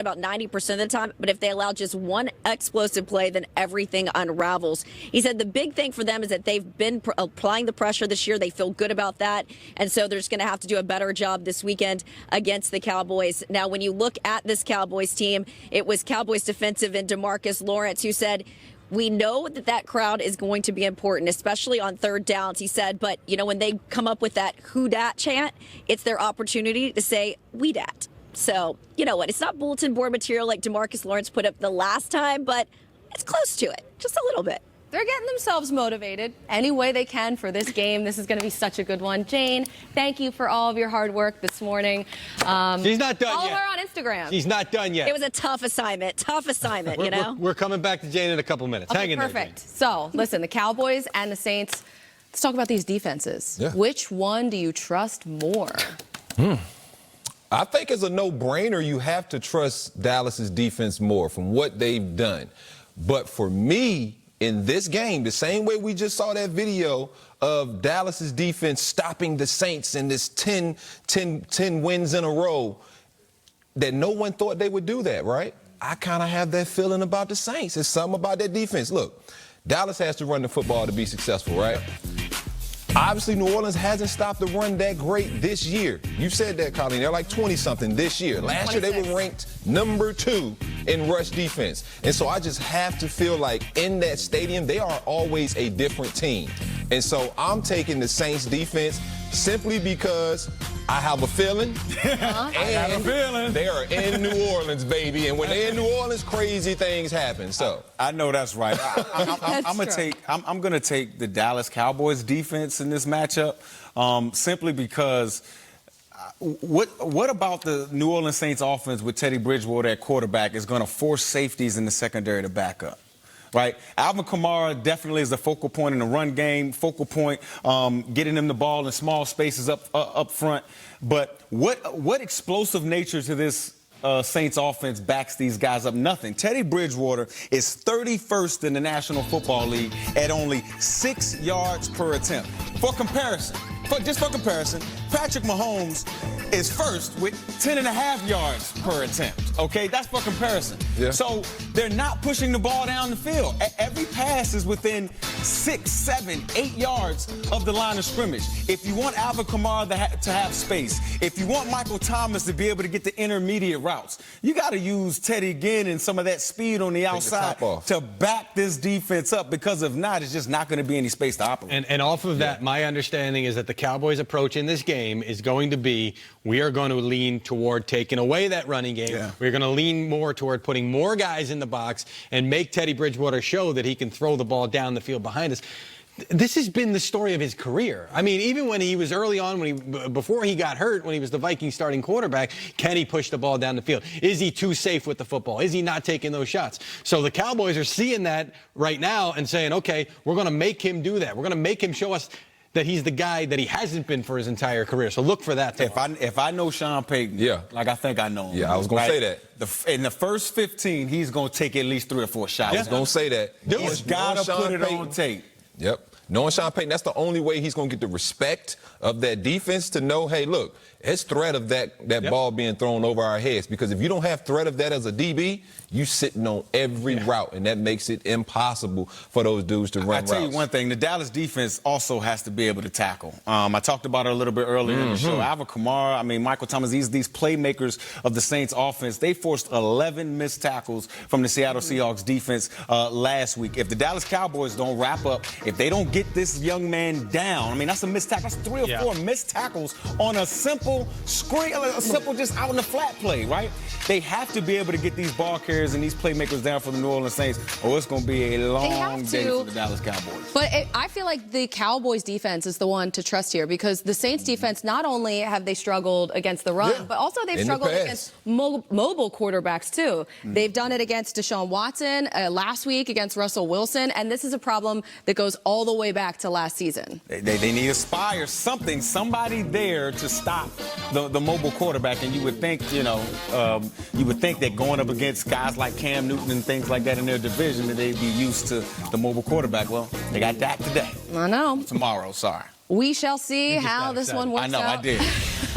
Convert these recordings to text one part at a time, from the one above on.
about 90% of the time, but if they allow just one explosive play, then everything unravels. He said the big thing for them is that they've been applying the pressure this year. They feel good about that, and so they're just going to have to do a better job this weekend against the Cowboys. Now, when you look at this Cowboys team, it was Cowboys defensive end DeMarcus Lawrence who said, we know that crowd is going to be important, especially on third downs, he said. But, when they come up with that who dat chant, it's their opportunity to say, we dat. So, you know what? It's not bulletin board material like DeMarcus Lawrence put up the last time, but it's close to it, just a little bit. They're getting themselves motivated any way they can for this game. This is going to be such a good one. Jane, thank you for all of your hard work this morning. She's not done follow yet. her on Instagram. She's not done yet. It was a tough assignment, you know? We're coming back to Jane in a couple minutes. Okay, Hang in there, perfect. Jane. So, listen, the Cowboys and the Saints, let's talk about these defenses. Yeah. Which one do you trust more? I think it's a no-brainer. You have to trust Dallas's defense more from what they've done. But for me, in this game, the same way we just saw that video of Dallas's defense stopping the Saints in this 10 wins in a row, that no one thought they would do that, right? I kind of have that feeling about the Saints. It's something about that defense. Look, Dallas has to run the football to be successful, right? Obviously, New Orleans hasn't stopped the run that great this year. You said that, Colleen. They're like 20-something this year. Last year, they were ranked number 2 in rush defense. And so I just have to feel like in that stadium, they are always a different team. And so I'm taking the Saints defense simply because I have a feeling. I have a feeling. They are in New Orleans, baby. And when they're in New Orleans, crazy things happen. So I know that's right. I'm gonna take the Dallas Cowboys defense in this matchup, simply because what about the New Orleans Saints offense with Teddy Bridgewater at quarterback is going to force safeties in the secondary to back up? Right, Alvin Kamara definitely is the focal point in the run game, focal point getting them the ball in small spaces up front. But what explosive nature to this Saints offense backs these guys up? Nothing. Teddy Bridgewater is 31st in the National Football League at only 6 yards per attempt. For comparison, Patrick Mahomes is first with 10.5 yards per attempt. Okay, that's for comparison. Yeah. So they're not pushing the ball down the field. Every pass is within 6, 7, 8 yards of the line of scrimmage. If you want Alvin Kamara to have space, if you want Michael Thomas to be able to get the intermediate routes, you got to use Teddy again and some of that speed on the outside to back this defense up, because if not, it's just not going to be any space to operate. And off of that, my understanding is that the Cowboys' approach in this game is going to be, we are going to lean toward taking away that running game. Yeah. We're going to lean more toward putting more guys in the box and make Teddy Bridgewater show that he can throw the ball down the field behind us. This has been the story of his career. I mean, even when he was early on, before he got hurt, when he was the Vikings starting quarterback, can he push the ball down the field? Is he too safe with the football? Is he not taking those shots? So the Cowboys are seeing that right now and saying, okay, we're going to make him do that. We're going to make him show us that he's the guy that he hasn't been for his entire career. So look for that. If I know Sean Payton, like I think I know him. Yeah, I was going to say that. In the first 15, he's going to take at least 3 or 4 shots. I was going to say that. He's got to put it on tape. Yep. Knowing Sean Payton, that's the only way he's going to get the respect of that defense to know, hey, look, it's threat of that ball being thrown over our heads. Because if you don't have threat of that as a DB, you sitting on every route, and that makes it impossible for those dudes to run routes. I'll tell you one thing, the Dallas defense also has to be able to tackle. I talked about it a little bit earlier in the show. Alvin Kamara, Michael Thomas, these playmakers of the Saints offense, they forced 11 missed tackles from the Seattle Seahawks defense last week. If the Dallas Cowboys don't wrap up, if they don't get this young man down, that's a missed tackle. That's 3 or 4 missed tackles on a simple screen, just out in the flat play, right? They have to be able to get these ball carriers and these playmakers down for the New Orleans Saints, or it's going to be a long day for the Dallas Cowboys. But I feel like the Cowboys defense is the one to trust here, because the Saints defense, not only have they struggled against the run, but also they've struggled against mobile quarterbacks too. They've done it against Deshaun Watson last week, against Russell Wilson, and this is a problem that goes all the way back to last season. They need a spy or somebody there to stop the mobile quarterback, and you would think, that going up against guys like Cam Newton and things like that in their division, that they'd be used to the mobile quarterback. Well, they got Dak today. I know. Tomorrow, sorry. We shall see how this one works out. I know, I did. I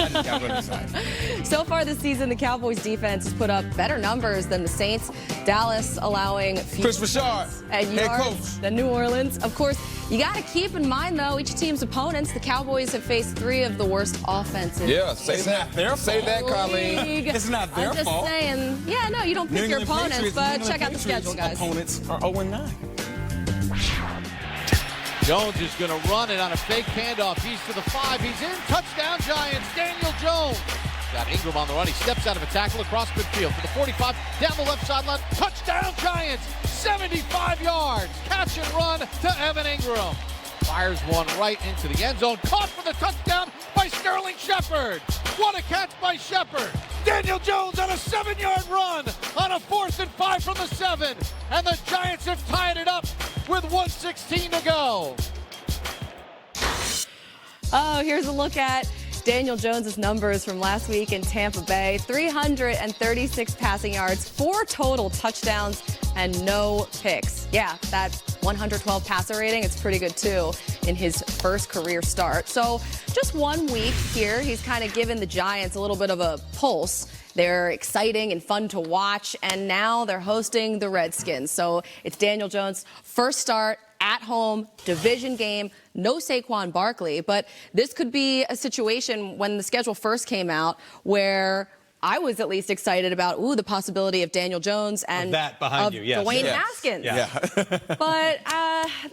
just got really excited. So far this season, the Cowboys defense has put up better numbers than the Saints. Dallas allowing fewer Chris Richard, and head yards coach. than New Orleans. Of course, you got to keep in mind, though, each team's opponents. The Cowboys have faced 3 of the worst offenses. Yeah, say It's that. not their Say fault. that, Colleen. League. It's not their I'm just fault. saying. Yeah, no, you don't pick your opponents, but check out the schedule, guys. Opponents are 0-9. Jones is going to run it on a fake handoff. He's to the 5. He's in. Touchdown, Giants. Daniel Jones. Got Ingram on the run. He steps out of a tackle across midfield to the 45. Down the left sideline. Touchdown, Giants. 75 yards. Catch and run to Evan Ingram. Fires one right into the end zone. Caught for the touchdown by Sterling Shepard. What a catch by Shepard. Daniel Jones on a 7-yard run on a 4th and 5 from the 7. And the Giants have tied it up with 1:16 to go. Oh, here's a look at Daniel Jones' numbers from last week in Tampa Bay. 336 passing yards, 4 total touchdowns, and no picks. Yeah, that's 112 passer rating. It's pretty good, too, in his first career start. So just 1 week here, he's kind of given the Giants a little bit of a pulse. They're exciting and fun to watch, and now they're hosting the Redskins. So it's Daniel Jones' first start at home, division game, no Saquon Barkley. But this could be a situation when the schedule first came out where I was at least excited about, the possibility of Daniel Jones and of that behind you, yes. Dwayne Yes. Haskins. Yeah. But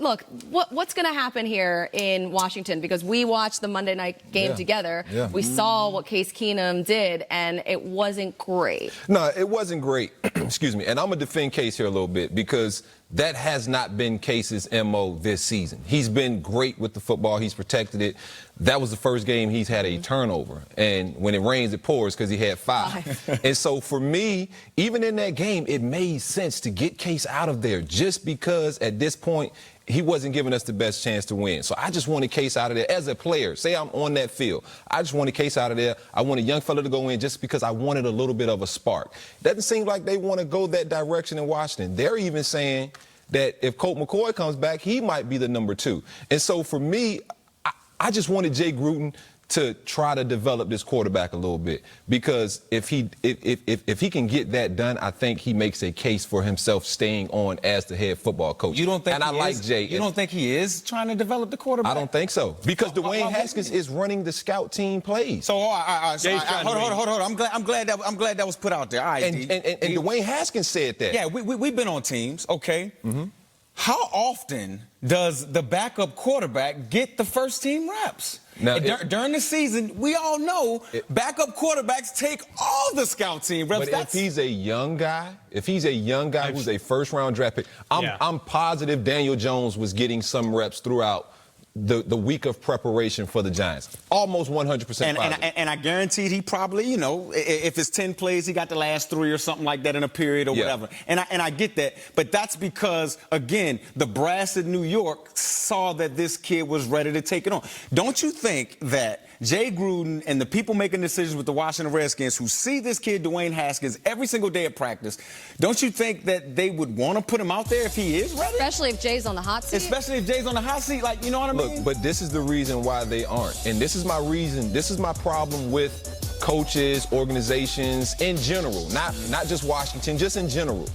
look, what's going to happen here in Washington? Because we watched the Monday night game together. Yeah. We saw what Case Keenum did, and it wasn't great. No, it wasn't great. Excuse me. And I'm going to defend Case here a little bit because that has not been Case's MO this season. He's been great with the football. He's protected it. That was the first game he's had a turnover. And when it rains, it pours because he had 5. And so for me, even in that game, it made sense to get Case out of there just because at this point, he wasn't giving us the best chance to win. So I just wanted Case out of there as a player. Say I'm on that field. I just wanted Case out of there. I want a young fella to go in just because I wanted a little bit of a spark. Doesn't seem like they want to go that direction in Washington. They're even saying that if Colt McCoy comes back, he might be the number 2. And so for me, I just wanted Jay Gruden to try to develop this quarterback a little bit because if he can get that done, I think he makes a case for himself staying on as the head football coach. You don't think? And I like Jay. You don't think he is trying to develop the quarterback? I don't think so because Dwayne Haskins is running the scout team plays. So, hold on. I'm glad that was put out there. All right, and Dwayne Haskins said that. Yeah, we've been on teams, okay. Mm-hmm. How often does the backup quarterback get the first team reps? Now, during the season, we all know backup quarterbacks take all the scout team reps. But if he's a young guy who's a first-round draft pick, I'm positive Daniel Jones was getting some reps throughout the week of preparation for the Giants. Almost 100% positive. And I guaranteed he probably, if it's 10 plays, he got the last 3 or something like that in a period or whatever. And I get that. But that's because, again, the brass in New York saw that this kid was ready to take it on. Don't you think that Jay Gruden and the people making decisions with the Washington Redskins who see this kid, Dwayne Haskins, every single day at practice, don't you think that they would want to put him out there if he is ready? Especially if Jay's on the hot seat. Especially if Jay's on the hot seat, like, you know what I mean? Look, but this is the reason why they aren't. And this is my reason, this is my problem with coaches, organizations in general, not just Washington, just in general.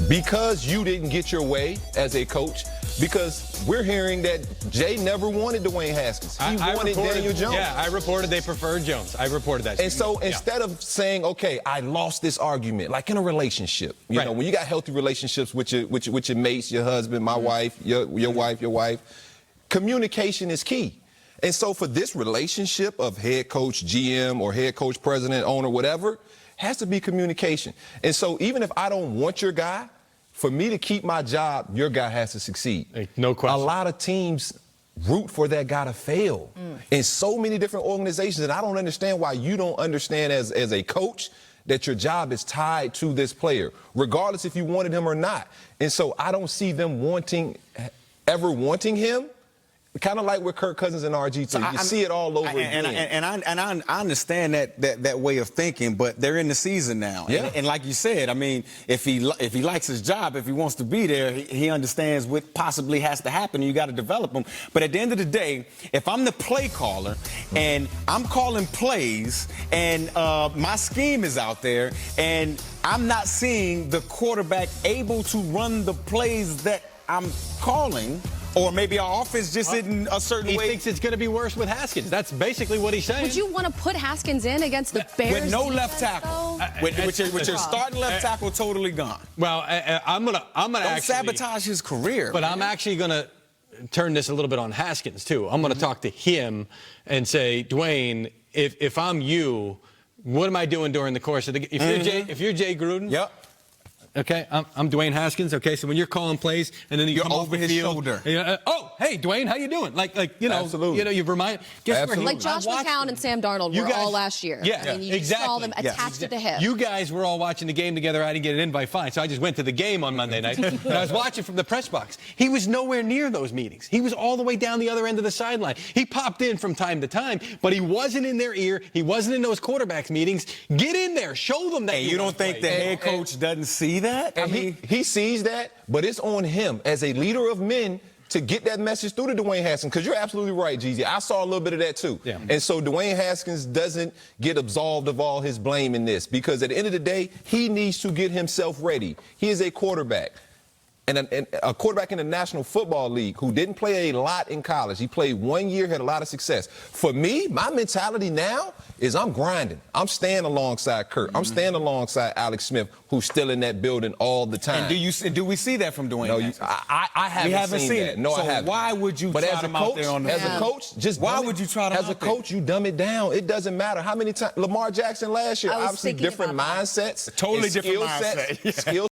Because you didn't get your way as a coach, because we're hearing that Jay never wanted Dwayne Haskins. He wanted Daniel Jones. Yeah, I reported they preferred Jones. I reported that. And so instead of saying, okay, I lost this argument, like in a relationship, you know, when you got healthy relationships with your mates, your husband, my wife, your wife, communication is key. And so for this relationship of head coach, GM, or head coach, president, owner, whatever, has to be communication. And so even if I don't want your guy, for me to keep my job, your guy has to succeed. No question. A lot of teams root for that guy to fail in so many different organizations, and I don't understand why you don't understand as a coach that your job is tied to this player, regardless if you wanted him or not. And so I don't see them ever wanting him kind of like with Kirk Cousins and RG2. So you see it all over again. And I understand that way of thinking, but they're in the season now. Yeah. And like you said, I mean, if he likes his job, if he wants to be there, he understands what possibly has to happen. You got to develop him. But at the end of the day, if I'm the play caller and I'm calling plays and my scheme is out there and I'm not seeing the quarterback able to run the plays that I'm calling, or maybe our offense just isn't a certain way. He thinks it's going to be worse with Haskins. That's basically what he's saying. Would you want to put Haskins in against the Bears? With no left tackle, with your starting left tackle totally gone. Well, I'm gonna Don't actually sabotage his career. But I'm actually gonna turn this a little bit on Haskins too. I'm gonna talk to him and say, Dwayne, if I'm you, what am I doing during the course of the game? If you're Jay Gruden, Yep. Okay, I'm Dwayne Haskins. Okay, so when you're calling plays and then you're over his shoulder. Oh, hey, Dwayne, how you doing? Like you know, Absolutely. You remind. Guess where Like Josh McCown and Sam Darnold were all last year. Yeah, I mean, you exactly. saw them attached to the hip. You guys were all watching the game together. I didn't get an invite, fine. So I just went to the game on Monday night. And I was watching from the press box. He was nowhere near those meetings. He was all the way down the other end of the sideline. He popped in from time to time, but he wasn't in their ear. He wasn't in those quarterbacks meetings. Get in there. Show them that. Hey, you don't think the head coach doesn't see that? I mean, he sees that, but it's on him as a leader of men to get that message through to Dwayne Haskins, because you're absolutely right, Jeezy. I saw a little bit of that too. Yeah. And so Dwayne Haskins doesn't get absolved of all his blame in this, because at the end of the day, he needs to get himself ready. He is a quarterback. And a quarterback in the National Football League who didn't play a lot in college. He played 1 year, had a lot of success. For me, my mentality now is I'm grinding. I'm staying alongside Kurt. I'm staying alongside Alex Smith, who's still in that building all the time. And do we see that from Dwayne? No, I haven't seen it. that. No, so I haven't. Why would you try him out there on the As a coach, just why would you try to as a coach, you dumb it down. It doesn't matter how many times. Lamar Jackson last year, obviously different mindsets. Totally different mindset. Skill